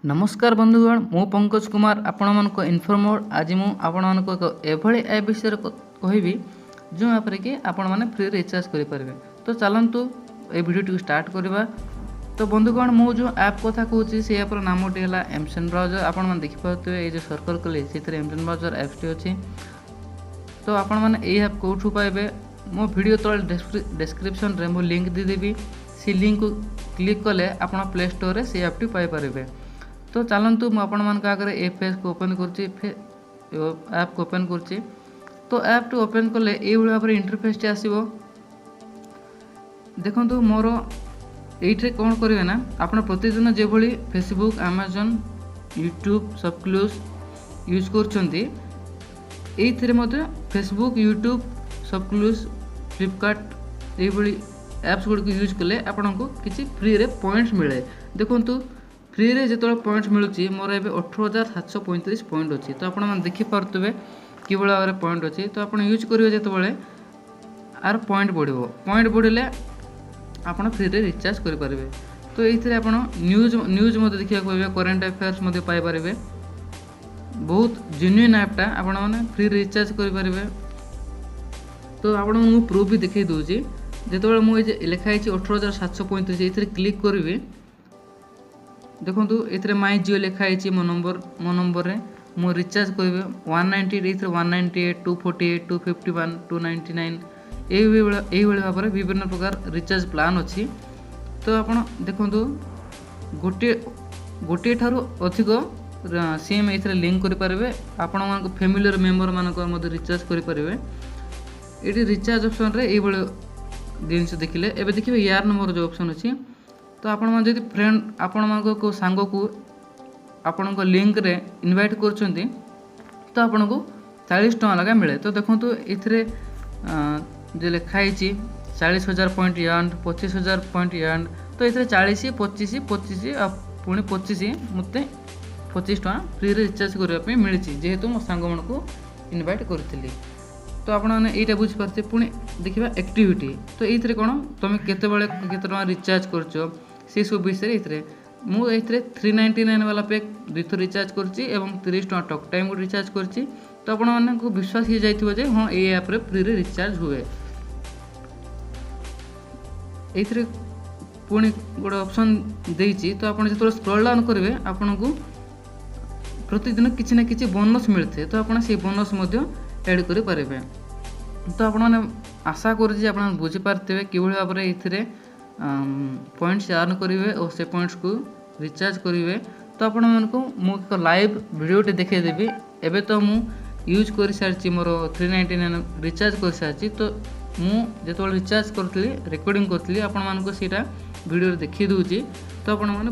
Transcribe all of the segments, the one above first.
नमस्कार बंधुगण मु पंकज कुमार आपण मानक इनफॉर्मर आज मु आपण मानक एक एभली ऐप विषय कहबी जो आप आपण मैंने फ्री रिचार्ज करें। तो चलतु ये वीडियो स्टार्ट करवा। तो बंधुगण मु जो ऐप कथा कहूँ से ऐपर नामटी है एमसन ब्राउजर। आपण मैंने देखिपे ये जो सर्कल कले से एमसन ब्राउजर ऐप्सटी अच्छी। तो आपण मैंने ये ऐप कौटू पाइबे मो वीडियो तले डिस्क्रिप्शन रे मु लिंक देदेवी से लिंक को क्लिक कले आपण प्ले स्टोर रे से ऐपटी पाई पारिबे। तो चलतु मुझे आगे ए पेज को ओपन ऐप को ओपन कर। तो ऐप टू ओपन कले ये भाव में इंटरफेस टी आसो। देखो मोर ये कौन करेंगे ना आप प्रतिदिन जो भाई फेसबुक अमेजन यूट्यूब सबक्लूज यूज कर फेसबुक यूट्यूब सबक्लूज फ्लिपकार्ट ये ऐप्स गुड़िक यूज कले आपन को किसी फ्री रे पॉइंट्स मिले। देखो फ्री रे जो पॉइंट्स मिलूँ मोर ए 18,735 पॉइंट अच्छी। तो आप देखिपे कि भाव में पॉइंट अच्छी। तो आप यूज करेंगे जो आर पॉइंट बढ़े आप फ्री रे रिचार्ज करेंगे। तो ये आप न्यूज देखा पाइबे करेन्ट अफेयर्स पाइपर बहुत जेन्युइन ऐपटा आपने फ्री रिचार्ज करेंगे। तो आपको मुझे प्रूफ भी देखा दूसरी जो मुझे लिखाई 18,735 ये क्लिक करी। देखो ये माई जियो लिखाई मो नंबर रे मो रिचार्ज करेंगे 190 ये 198 248 251 299 यही भाव में विभिन्न प्रकार रिचार्ज प्लान अच्छी। तो आप देखो गोटे ठारू अधिक सीएम ये लिंक करेंगे। आपण फैमिली मेम्बर मान रिचार्ज करेंगे। ये रिचार्ज ऑप्शन रे ये जिन देखिले एवं देखिए यार नंबर जो ऑप्शन अच्छी। तो आपण मैंने जब फ्रेंड आपण को सांग को आपण को लिंक रे इनवाइट कर तो आपन को 40 टका लगा मिले। तो देखो ये जो लिखाई 40,000 पॉइंट यार्न 25,000 पॉइंट यार्न। तो ये 40 25 25 पुणी 25 मत 25 टका फ्री रिचार्ज करने मिली जेहेतु मो सांग मन को इनवाइट करी। तो आपने ये बुझीपारे पुणी देखा एक्टिविटी। तो ये कौन तुम केत रिचार्ज कर सब विषय मुझे 399 वाला पैक 2 थर रिचार्ज कर 30 टका टॉक टाइम को रिचार्ज कर। तो आपण को विश्वास हो जाए हाँ ये ऐप रे फ्री रिचार्ज हुए। ये पुणी गोटे ऑप्शन देती। तो आप जो स्क्रॉल डाउन करेंगे आपन को प्रतिदिन किसी ना कि बोनस मिलते। तो आप बोनस एड करें। तो आपने आशा कर बुझीपारे कि भाव में ये पॉइंट्स अर्न करेंगे और से पॉइंट्स को रिचार्ज करेंगे। तो आपण को मुझे लाइव वीडियोटे देखेदेवी। एबे तो मु यूज कर सारी मोर 399 रिचार्ज कर सारी। तो मुझे रिचार्ज करी रिकॉर्डिंग करी आपण सीटा वीडियो देखी दूची। तो आपण मैंने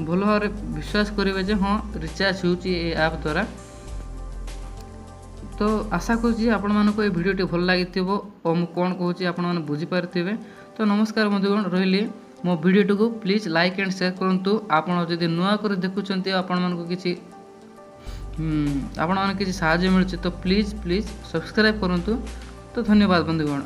भल भाव विश्वास करेंगे हाँ रिचार्ज होची ऐप द्वारा। तो आशा करुँच आपण मानक ये वीडियो भल लगी और मुझे कौन कहूँ आपने बुझीपारे। तो नमस्कार बंधुगण रही मो वीडियो को प्लीज लाइक एंड शेयर करूँ। आपड़ जब नुआ कर देखुं आपण किसी साहाय्य मिलूँ तो प्लीज सब्सक्राइब करूँ। तो धन्यवाद बंधुगण।